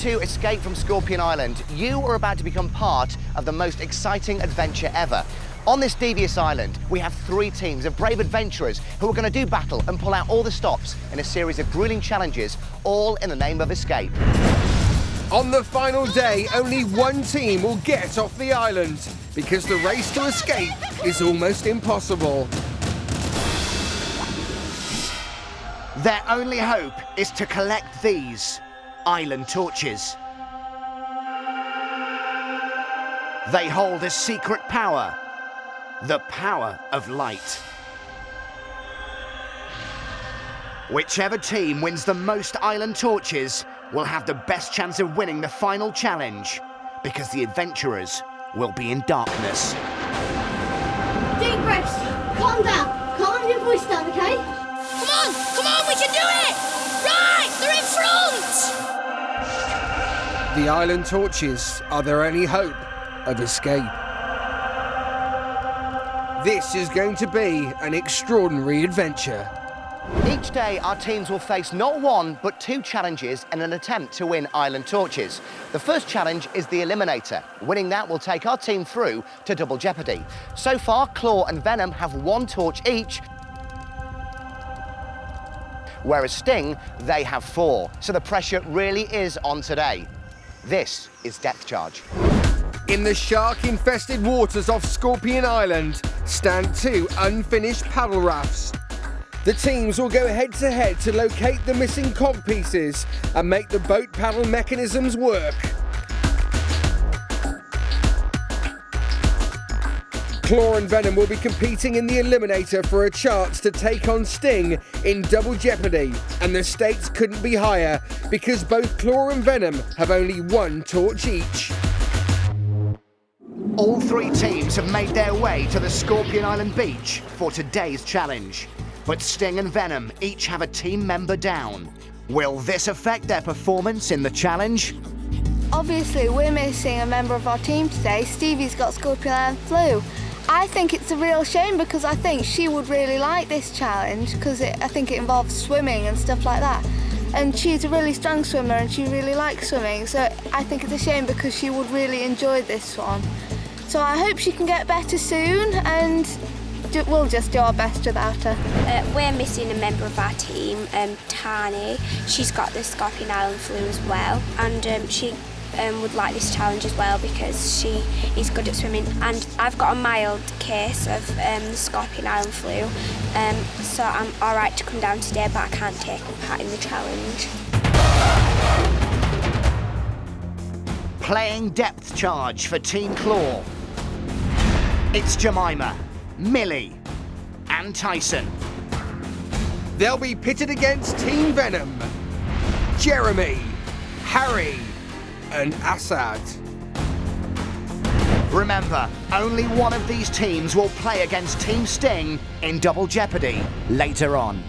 to escape from Scorpion Island, you are about to become part of the most exciting adventure ever. On this devious island, we have 3 teams of brave adventurers who are going to do battle and pull out all the stops in a series of grueling challenges, all in the name of escape. On the final day, only one team will get off the island because the race to escape is almost impossible. Their only hope is to collect these island torches. They hold a secret power, the power of light. Whichever team wins the most island torches will have the best chance of winning the final challenge, because the adventurers will be in darkness. Deep breaths, calm down, calm your voice down, okay? Come on, we can do it! Right, they're in front! The island torches are their only hope of escape. This is going to be an extraordinary adventure. Each day, our teams will face not 1, but 2 challenges in an attempt to win island torches. The first challenge is the eliminator. Winning that will take our team through to Double Jeopardy. So far, Claw and Venom have 1 torch each, whereas Sting, they have 4. So the pressure really is on today. This is Depth Charge. In the shark-infested waters off Scorpion Island stand 2 unfinished paddle rafts. The teams will go head-to-head to locate the missing cog pieces and make the boat paddle mechanisms work. Claw and Venom will be competing in the eliminator for a chance to take on Sting in Double Jeopardy, and the stakes couldn't be higher because both Claw and Venom have only 1 torch each. All 3 teams have made their way to the Scorpion Island beach for today's challenge. But Sting and Venom each have a team member down. Will this affect their performance in the challenge? Obviously, we're missing a member of our team today. Stevie's got Scorpion Island flu. I think it's a real shame because I think she would really like this challenge because I think it involves swimming and stuff like that. And she's a really strong swimmer and she really likes swimming, so I think it's a shame because she would really enjoy this one. So I hope she can get better soon, and we'll just do our best without her. We're missing a member of our team, Dani. She's got the Scorpion Island flu as well, and she would like this challenge as well because she is good at swimming. And I've got a mild case of the Scorpion Island flu, so I'm all right to come down today, but I can't take part in the challenge. Playing Depth Charge for Team Claw. It's Jemima, Millie, and Tyson. They'll be pitted against Team Venom, Jeremy, Harry, and Assad. Remember, only one of these teams will play against Team Sting in Double Jeopardy later on.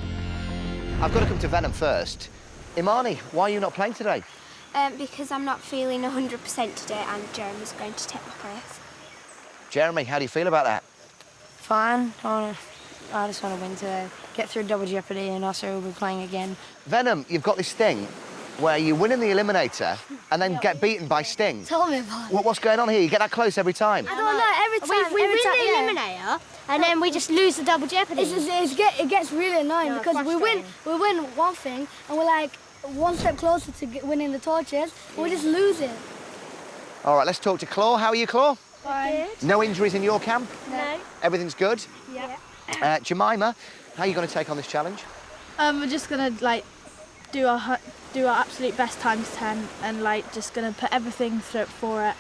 I've got to come to Venom first. Imani, why are you not playing today? Because I'm not feeling 100% today, and Jeremy's going to take my place. Jeremy, how do you feel about that? Fine. I just want to win today. Get through Double Jeopardy, and also we'll be playing again. Venom, you've got this thing where you win in the eliminator and then get beaten by Sting. Tell me about it. What's going on here? You get that close every time. I don't know, every time. We win the eliminator, and then we just lose the Double Jeopardy. It gets really annoying because we win one thing, and we're like one step closer to winning the torches, and we just lose it. All right, let's talk to Claw. How are you, Claw? Fine. No injuries in your camp? No. Everything's good? Yeah. Jemima, how are you going to take on this challenge? We're just gonna do our absolute best times 10, and just gonna put everything for it,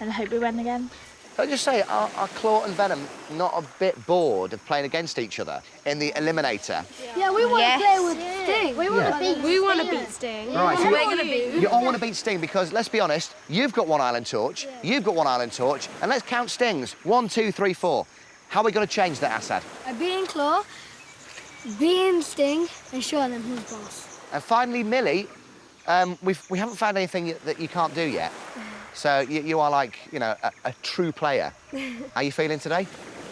and hope we win again. Can I just say, are Claw and Venom not a bit bored of playing against each other in the eliminator? Yeah, we want to play with Sting. We want to beat Sting. Right, so you all want to beat Sting because, let's be honest, you've got 1 island torch, you've got 1 island torch, and let's count Stings. 1, 2, 3, 4. How are we going to change that, Assad? Beating Claw, beating Sting, and showing them who's boss. And finally, Millie, we haven't found anything that you can't do yet. So you are a true player. How are you feeling today?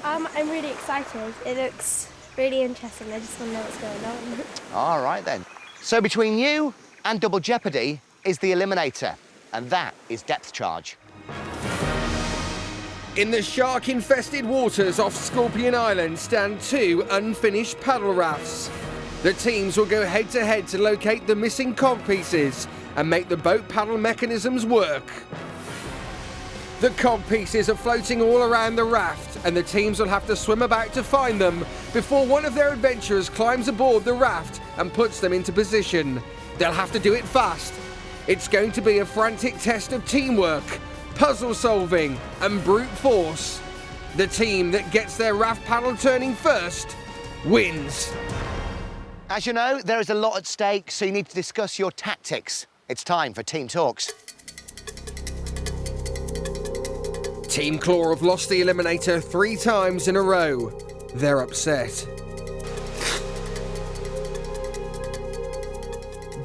I'm really excited. It looks really interesting. I just want to know what's going on. All right, then. So between you and Double Jeopardy is the eliminator. and that is depth charge. In the shark-infested waters off Scorpion Island stand 2 unfinished paddle rafts. The teams will go head-to-head to locate the missing cog pieces and make the boat paddle mechanisms work. The cog pieces are floating all around the raft, and the teams will have to swim about to find them before one of their adventurers climbs aboard the raft and puts them into position. They'll have to do it fast. It's going to be a frantic test of teamwork, puzzle solving and brute force. The team that gets their raft paddle turning first wins. As you know, there is a lot at stake, so you need to discuss your tactics. It's time for team talks. Team Claw have lost the eliminator 3 times in a row. They're upset.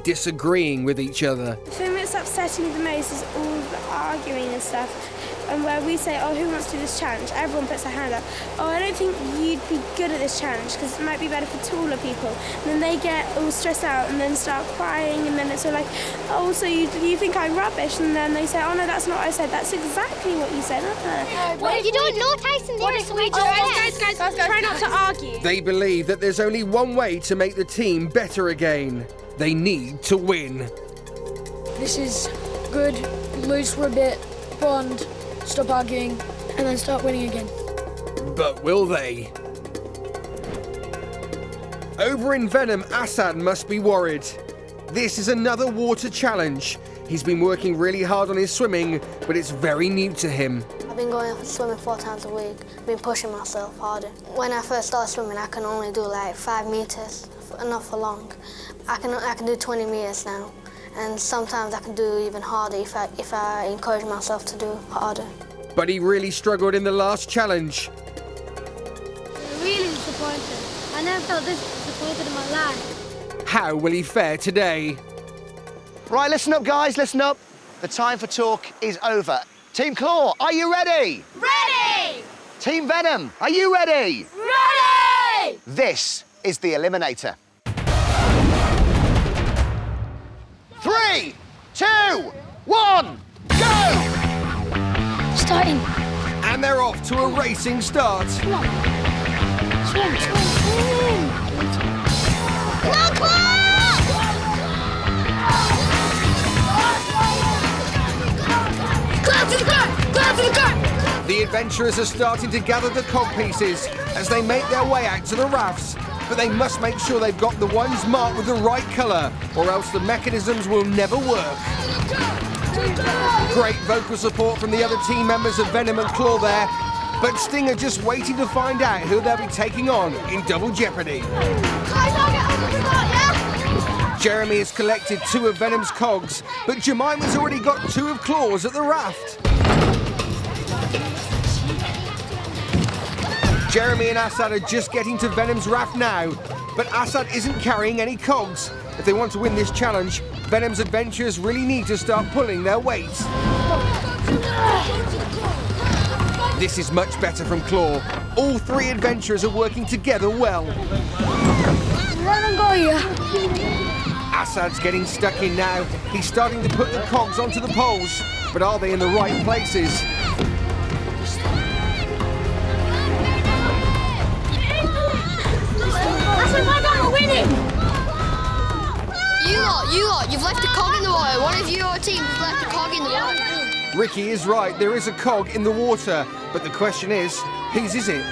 Disagreeing with each other. The thing that's upsetting me the most is all the arguing and stuff. And where we say, oh, who wants to do this challenge? Everyone puts their hand up. Oh, I don't think you'd be good at this challenge because it might be better for taller people. And then they get all stressed out and then start crying, and then it's all like, oh, so you think I'm rubbish? And then they say, oh, no, that's not what I said. That's exactly what you said. What? You don't know, Tyson. Guys, try not to argue. They believe that there's only one way to make the team better again. They need to win. This is good. Lose for a bit, bond, stop arguing, and then start winning again. But will they? Over in Venom, Assad must be worried. This is another water challenge. He's been working really hard on his swimming, but it's very new to him. I've been going swimming 4 times a week. I've been pushing myself harder. When I first started swimming, I can only do like 5 meters, not for long. I can do 20 meters now, and sometimes I can do even harder if I encourage myself to do harder. But he really struggled in the last challenge. Really disappointed. I never felt this disappointed in my life. How will he fare today? Right, listen up, guys, listen up. The time for talk is over. Team Claw, are you ready? Ready! Team Venom, are you ready? Ready! This is the eliminator. 3, 2, 1, go! Starting. And they're off to a racing start. Come on. Swim, swim, swim. Come on, Claw! Claw to the car! Claw to the car! The adventurers are starting to gather the cog pieces as they make their way out to the rafts. But they must make sure they've got the ones marked with the right colour, or else the mechanisms will never work. Great vocal support from the other team members of Venom and Claw there, but Sting are just waiting to find out who they'll be taking on in Double Jeopardy. Jeremy has collected 2 of Venom's cogs, but Jemima's already got 2 of Claw's at the raft. Jeremy and Assad are just getting to Venom's raft now, but Assad isn't carrying any cogs. If they want to win this challenge, Venom's adventurers really need to start pulling their weight. This is much better from Claw. All 3 adventurers are working together well. Let them go, yeah. Assad's getting stuck in now. He's starting to put the cogs onto the poles, but are they in the right places? You lot, you've left a cog in the water. One of your team has left a cog in the water. Ricky is right, there is a cog in the water, but the question is, whose is it?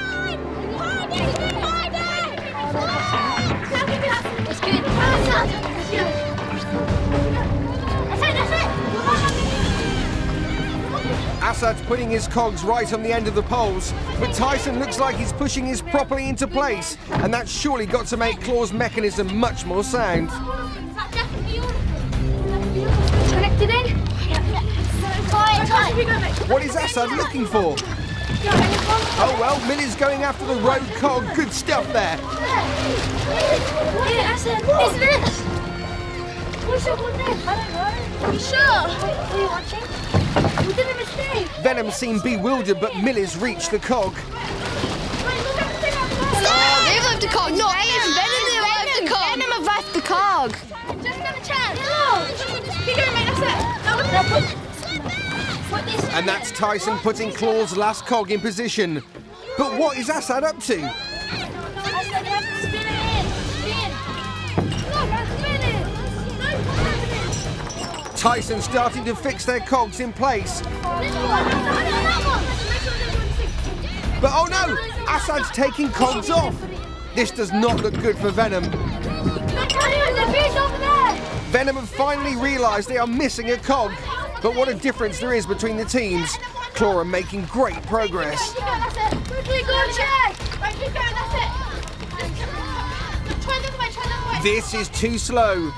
Assad's putting his cogs right on the end of the poles, but Tyson looks like he's pushing his properly into place, and that's surely got to make Claw's mechanism much more sound. Connected in? What is Assad looking for? Oh well, Millie's going after the road cog. Good stuff there. Yeah, Assad. What's this? What's up with this? I don't know. Are you sure? Are you watching? We did a mistake. Venom seemed bewildered, but Millie's reached the cog. Oh, they've left a cog. No, it's Venom that left the cog. Venom have left the cog. Just got a chance. No. Keep going, mate. That's it. And that's Tyson putting Claw's last cog in position. But what is Assad up to? Tyson starting to fix their cogs in place. But oh no! Assad's taking cogs off! This does not look good for Venom. Venom have finally realised they are missing a cog. But what a difference there is between the teams. Claw are making great progress. This is too slow.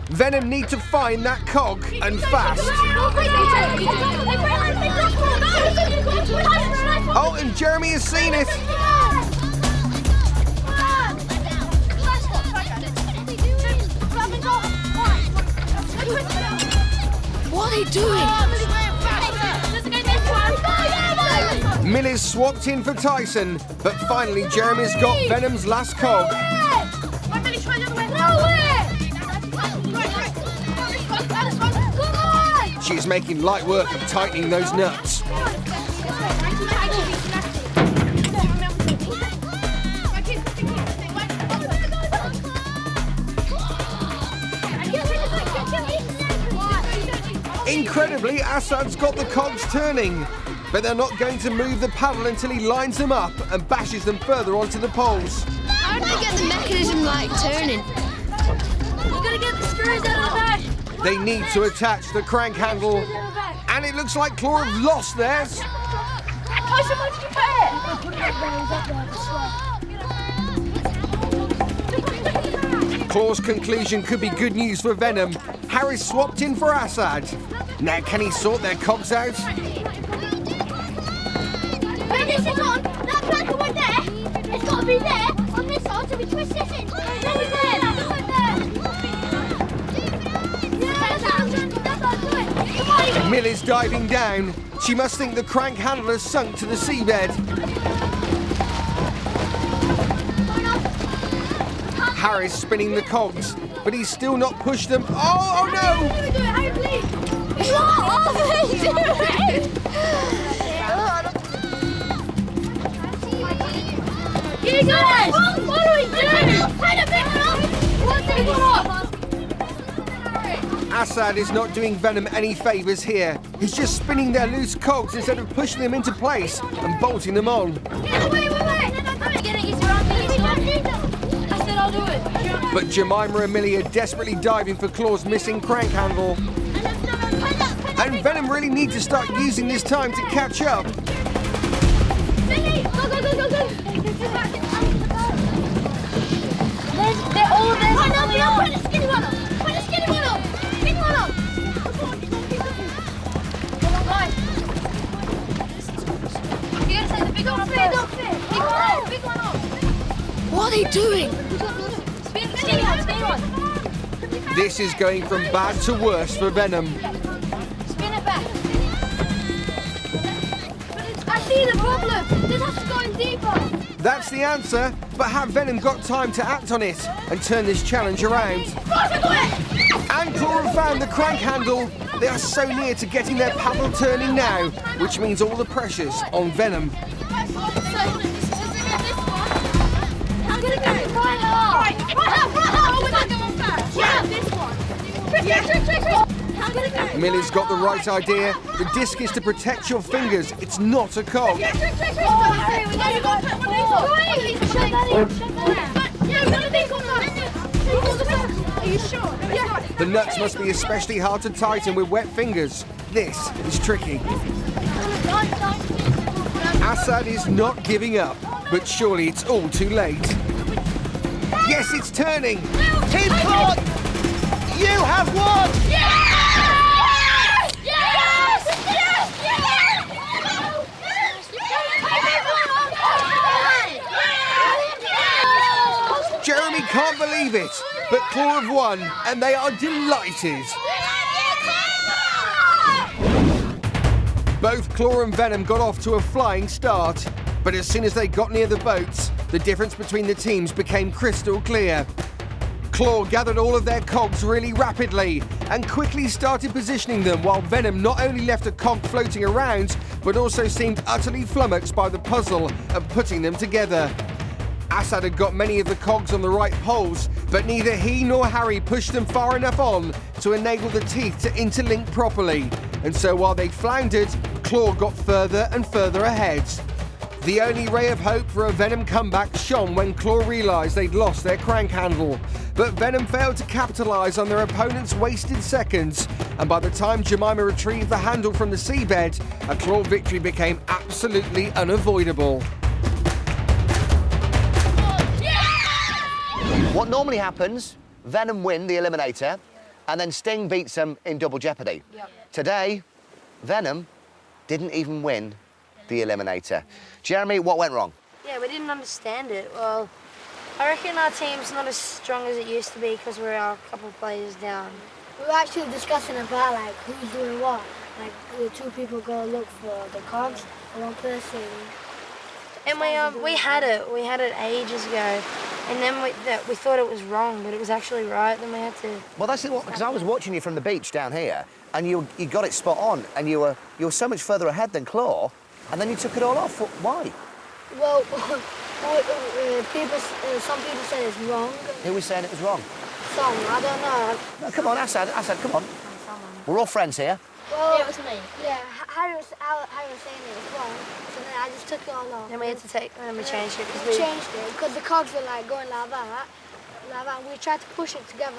Venom need to find that cog, and fast. Oh, and Jeremy has seen it. What are they doing? Millie's swapped in for Tyson, but finally Jeremy's got Venom's last cog. She's making light work of tightening those nuts. Incredibly, Assad's got the cogs turning, but they're not going to move the paddle until he lines them up and bashes them further onto the poles. How do they get the mechanism like turning? We're gonna get the screws out of the back. They need to attach the crank handle, and it looks like Claw have lost theirs. Claw's conclusion could be good news for Venom. Harris swapped in for Assad. Now can he sort their cogs out? This is on. That plank went there. It's got to be there on this side, so we twist this in. Millie's diving down. She must think the crank handle has sunk to the seabed. Harris spinning the cogs, but he's still not pushed them. Oh no! What are they doing? You guys! What are we doing? What's going on? Assad is not doing Venom any favours here. He's just spinning their loose cogs instead of pushing them into place and bolting them on. But Jemima and Millie are desperately diving for Claw's missing crank handle. And Venom really need to start using this time to catch up. They're all there. Put the skinny one up. Put the skinny one up. Skinny one up. You gotta say the big one up first. Big one up. What are they doing? Skinny one. This is going from bad to worse for Venom. Spin it back. I see the problem. This has to go in deeper. That's the answer, but have Venom got time to act on it and turn this challenge around? And Claw have found the crank handle. They are so near to getting their paddle turning now, which means all the pressure's on Venom. I'm gonna go right up. Yeah, this one. I'm gonna go. Millie's got the right idea. The disc is to protect your fingers. It's not a cog. The nuts must be especially hard to tighten with wet fingers. This is tricky. Assad is not giving up, but surely it's all too late. Yes, it's turning. Team Claw, you have won! Jeremy can't believe it, but Claw have won, and they are delighted. Both Claw and Venom got off to a flying start, but as soon as they got near the boats, the difference between the teams became crystal clear. Claw gathered all of their cogs really rapidly and quickly started positioning them, while Venom not only left a cog floating around, but also seemed utterly flummoxed by the puzzle of putting them together. Assad had got many of the cogs on the right poles, but neither he nor Harry pushed them far enough on to enable the teeth to interlink properly. And so while they floundered, Claw got further and further ahead. The only ray of hope for a Venom comeback shone when Claw realised they'd lost their crank handle. But Venom failed to capitalise on their opponent's wasted seconds, and by the time Jemima retrieved the handle from the seabed, a Claw victory became absolutely unavoidable. What normally happens, Venom win the eliminator, and then Sting beats them in Double Jeopardy. Today, Venom didn't even win the eliminator. Jeremy, what went wrong? Yeah, we didn't understand it. Well, I reckon our team's not as strong as it used to be because we're a couple players down. We were actually discussing about like who's doing what. Like the two people go look for the cogs, and one person. And we had it ages ago, and then we thought it was wrong, but it was actually right. Then we had to. Well, that's it, because I was watching you from the beach down here, and you got it spot on, and you were so much further ahead than Claw, and then you took it all off. Why? Well, some people said it's wrong. Who was saying it was wrong? Some, I don't know. No, come on, Assad, come on. We're all friends here. Well, yeah, it was me. Yeah, Harry was saying it was wrong, so then I just took it all off. Then we had to we changed it We changed it because the cogs were like going like that, and we tried to push it together.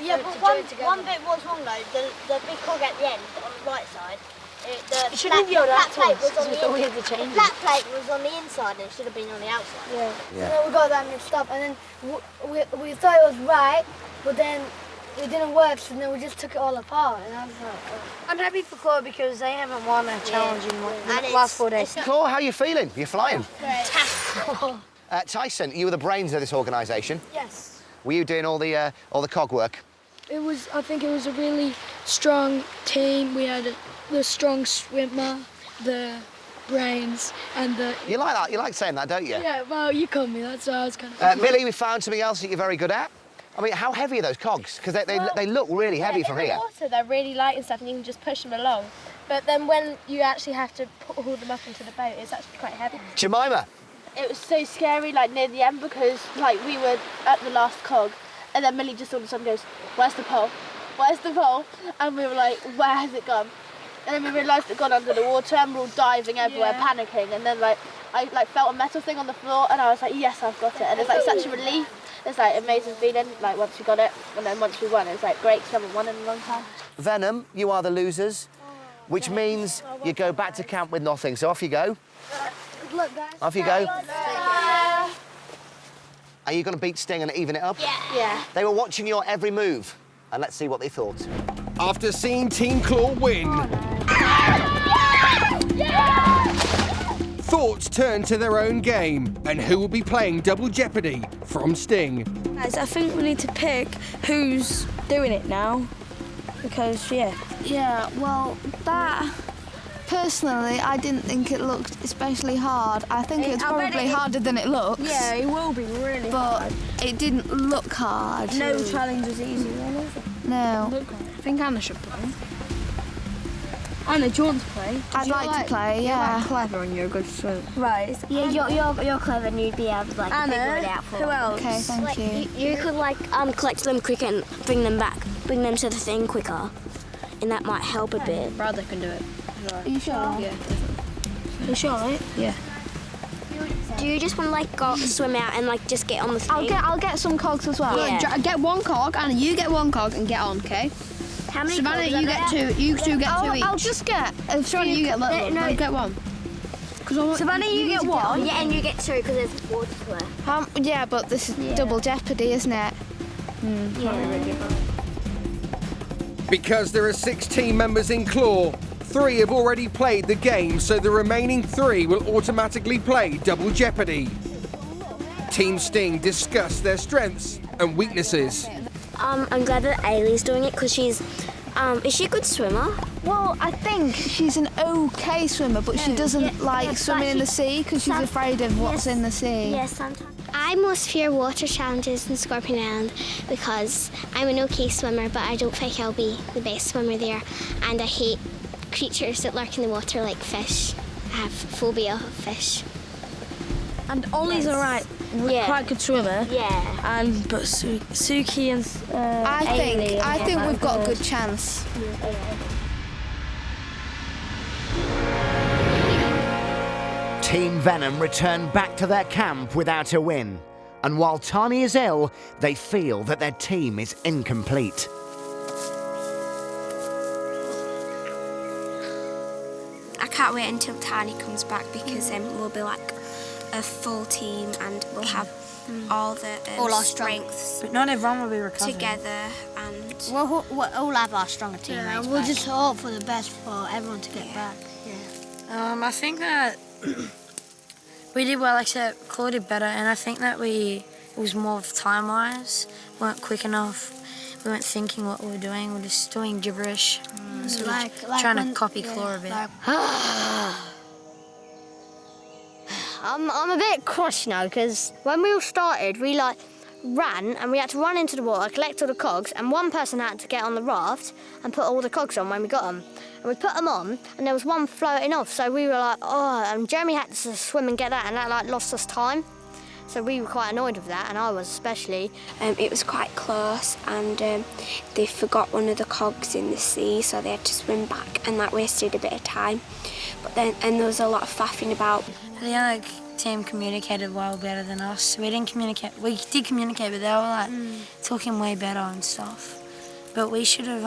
One bit was wrong though. The big cog at the end on the right side. It shouldn't be on that plate was on the flat plate was on the inside and it should have been on the outside. Yeah. And then we got that mixed up, and then we thought it was right, but then it didn't work, so then we just took it all apart. And I was like, I'm happy for Claw because they haven't won a challenge in the last 4 days. Claw, how are you feeling? You're flying. Great. Tyson, you were the brains of this organisation. yes. Were you doing all the cog work? I think it was a really strong team. We had the strong swimmer, the brains, and the... You like that? You like saying that, don't you? Yeah, well, you called me that, so I was kind of... Millie, we found something else that you're very good at. I mean, how heavy are those cogs? Because they look really heavy from here. In the water, they're really light and stuff, and you can just push them along. But then when you actually have to haul them up into the boat, it's actually quite heavy. Jemima? It was so scary, like, near the end, because, like, we were at the last cog, and then Millie just all of a sudden goes, "Where's the pole? Where's the pole?" And we were like, "Where has it gone?" And then we realised it had gone under the water, and we were all diving everywhere, panicking. And then, like, I felt a metal thing on the floor, and I was like, "Yes, I've got it." And it's like such a relief. It's like amazing feeling, like once we got it, and then once we won, it's like great because we haven't won in a long time. Venom, you are the losers, which means you go back to camp with nothing. So off you go. Good luck, guys. Off you go. Are you going to beat Sting and even it up? Yeah. They were watching your every move, and let's see what they thought. After seeing Team Claw win, thoughts turned to their own game and who will be playing Double Jeopardy from Sting. Guys, I think we need to pick who's doing it now, because, Yeah, well, that... Personally, I didn't think it looked especially hard. I think it's probably harder than it looks. Yeah, it will be really hard. But it didn't look hard. No challenge was easy, then, is it? No. I think Anna should play. Anna, do you want to play? I'd like to play, yeah. You're clever and you're a good swimmer. Right. Yeah, you're clever and you'd be able to like figure it out for who else? Okay, thank you. You could like collect them quicker and bring them to the thing quicker, and that might help a bit. Brother can do it. Are you sure? Yeah, definitely. You sure, right? Yeah. Do you just want to like go swim out and like just get on the thing? I'll get some cogs as well. Yeah. Get one cog, Anna, you get one cog and get on, okay? How many Savannah, cogs you get two. You two get two each. I'll just get... Savannah, you get little. No, get one. Savannah, you get one. Yeah, and you get two because there's water there. Yeah, but this is Double Jeopardy, isn't it? Because there are 6 team members in Claw, 3 have already played the game, so the remaining 3 will automatically play Double Jeopardy. Team Sting discuss their strengths and weaknesses. I'm glad that Ailey's doing it because she's, is she a good swimmer? Well, I think she's an okay swimmer, but she doesn't like swimming in the sea because she's afraid of what's in the sea. Yes, sometimes. I most fear water challenges in Scorpion Island because I'm an okay swimmer, but I don't think I'll be the best swimmer there. And I hate creatures that lurk in the water like fish. I have phobia of fish. And Ollie's alright. We're quite a good swimmer. Yeah. But Suki and I think we've got a good chance. Team Venom return back to their camp without a win. And while Dani is ill, they feel that their team is incomplete. I can't wait until Dani comes back because we'll be like a full team and we'll have all the all our strengths. But not everyone will be recovered. Together and... We'll all have our stronger teammates. We'll just hope for the best for everyone to get back. I think that we did well, except Claude did better, and I think that it was more of time-wise, weren't quick enough. We weren't thinking what we were doing. We were just doing gibberish. So trying to copy Claude a bit. I'm a bit cross now because when we all started, we ran and we had to run into the water, collect all the cogs, and one person had to get on the raft and put all the cogs on when we got them. And we put them on, and there was one floating off, so we were like, oh, and Jeremy had to swim and get that, and that lost us time. So we were quite annoyed with that, and I was especially. It was quite close, and they forgot one of the cogs in the sea, so they had to swim back, and that wasted a bit of time. But then, and there was a lot of faffing about. The other team communicated well better than us. We didn't communicate. We did communicate, but they were talking way better and stuff. But we should have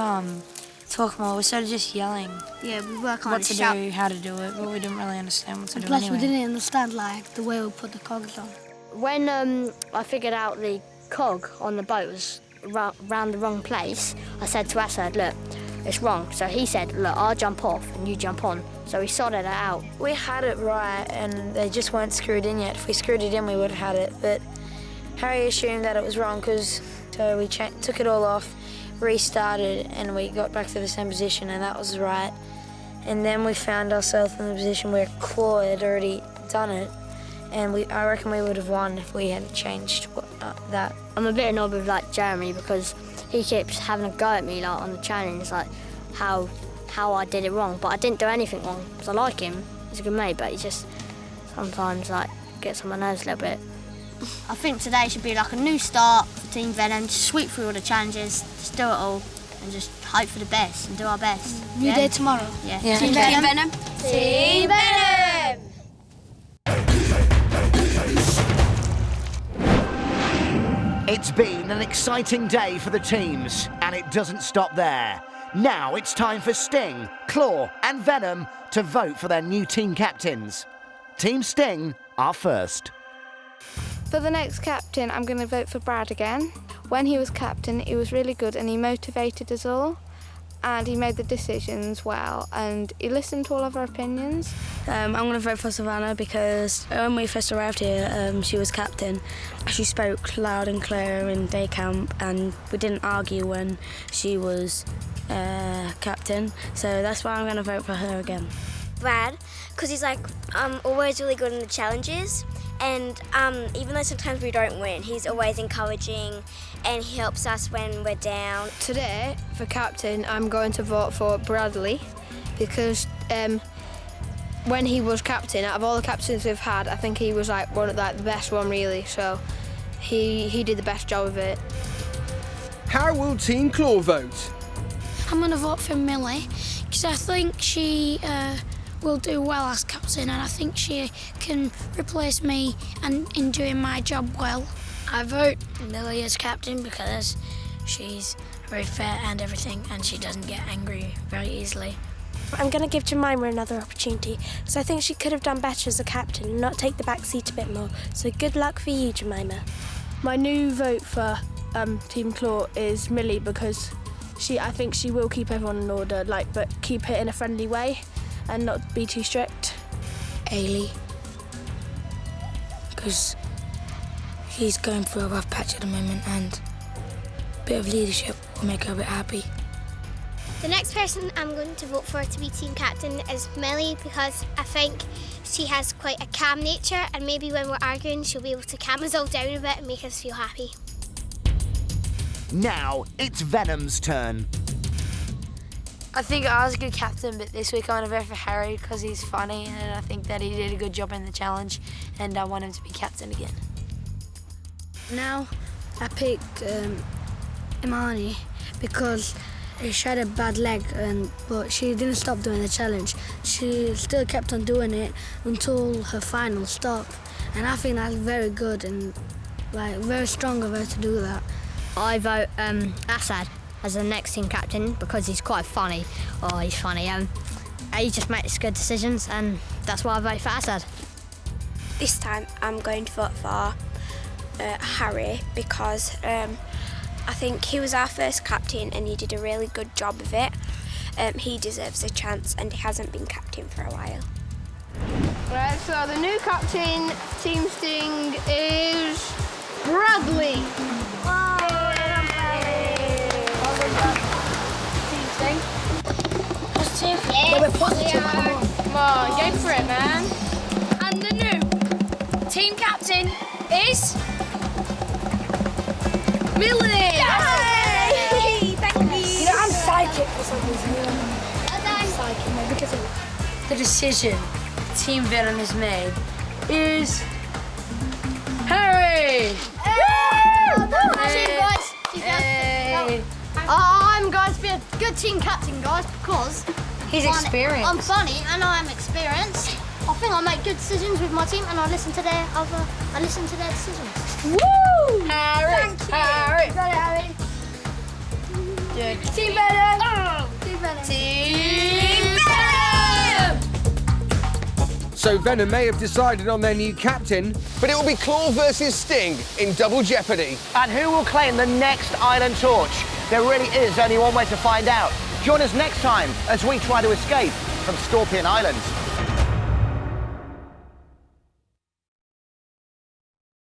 talked more. We started just yelling. Yeah, we were kind what of to do, how to do it, but we didn't really understand what to do. Plus, anyway. we didn't understand the way we put the cogs on. When I figured out the cog on the boat was round the wrong place, I said to Assad, look, it's wrong. So he said, look, I'll jump off and you jump on. So we sorted it out. We had it right, and they just weren't screwed in yet. If we screwed it in, we would have had it. But Harry assumed that it was wrong, so we took it all off, restarted, and we got back to the same position, and that was right. And then we found ourselves in the position where Claude had already done it, and I reckon we would have won if we had changed that. I'm a bit annoyed with Jeremy because he keeps having a go at me on the challenge, how I did it wrong, but I didn't do anything wrong because I like him. He's a good mate, but he just sometimes gets on my nerves a little bit. I think today should be a new start for Team Venom. Just sweep through all the challenges, just do it all, and just hope for the best and do our best. New day tomorrow. Yeah. Team Venom. Team Venom. It's been an exciting day for the teams, and it doesn't stop there. Now it's time for Sting, Claw and Venom to vote for their new team captains. Team Sting are first. For the next captain, I'm going to vote for Brad again. When he was captain, he was really good and he motivated us all. And he made the decisions well, and he listened to all of our opinions. I'm going to vote for Savannah because when we first arrived here, she was captain. She spoke loud and clear in day camp, and we didn't argue when she was captain. So that's why I'm going to vote for her again. Brad, because he's always really good in the challenges, and even though sometimes we don't win, he's always encouraging and he helps us when we're down. Today, for captain, I'm going to vote for Bradley because when he was captain, out of all the captains we've had, I think he was one of the best one really. So he did the best job of it. How will Team Claw vote? I'm going to vote for Millie because I think she will do well as captain, and I think she can replace me in doing my job well. I vote Millie as captain because she's very fair and everything, and she doesn't get angry very easily. I'm going to give Jemima another opportunity because I think she could have done better as a captain and not take the back seat a bit more. So good luck for you, Jemima. My new vote for Team Claw is Millie because I think she will keep everyone in order, but keep it in a friendly way and not be too strict. Ailey, because she's going through a rough patch at the moment and a bit of leadership will make her a bit happy. The next person I'm going to vote for to be team captain is Millie, because I think she has quite a calm nature, and maybe when we're arguing she'll be able to calm us all down a bit and make us feel happy. Now it's Venom's turn. I think I was a good captain, but this week I want to vote for Harry because he's funny and I think that he did a good job in the challenge, and I want him to be captain again. Now I picked Imani because she had a bad leg, but she didn't stop doing the challenge. She still kept on doing it until her final stop, and I think that's very good and like very strong of her to do that. I vote Assad as the next team captain because he's quite funny. Oh, he's funny. He just makes good decisions, and that's why I vote for Assad. This time I'm going to vote for Harry because I think he was our first captain and he did a really good job of it. He deserves a chance and he hasn't been captain for a while. Right, so the new captain, Team Sting, is Bradley. Team Sting. Positive? Yeah, we're positive. Come on, go for it, man. And the new team captain is Millie. Yay! Thank you. You know, I'm psychic for some reason. I'm psychic, maybe because of The decision Team Venom has made is Harry! Hey. I'm going to be a good team captain, guys, because He's experienced. I'm funny and I'm experienced. I think I make good decisions with my team, and I listen to their decisions. Woo! Harry! Thank you. Harry! Got it, Harry. Good. Team Venom! Team Venom! Team Venom! So Venom may have decided on their new captain, but it will be Claw versus Sting in Double Jeopardy. And who will claim the next island torch? There really is only one way to find out. Join us next time as we try to escape from Scorpion Island.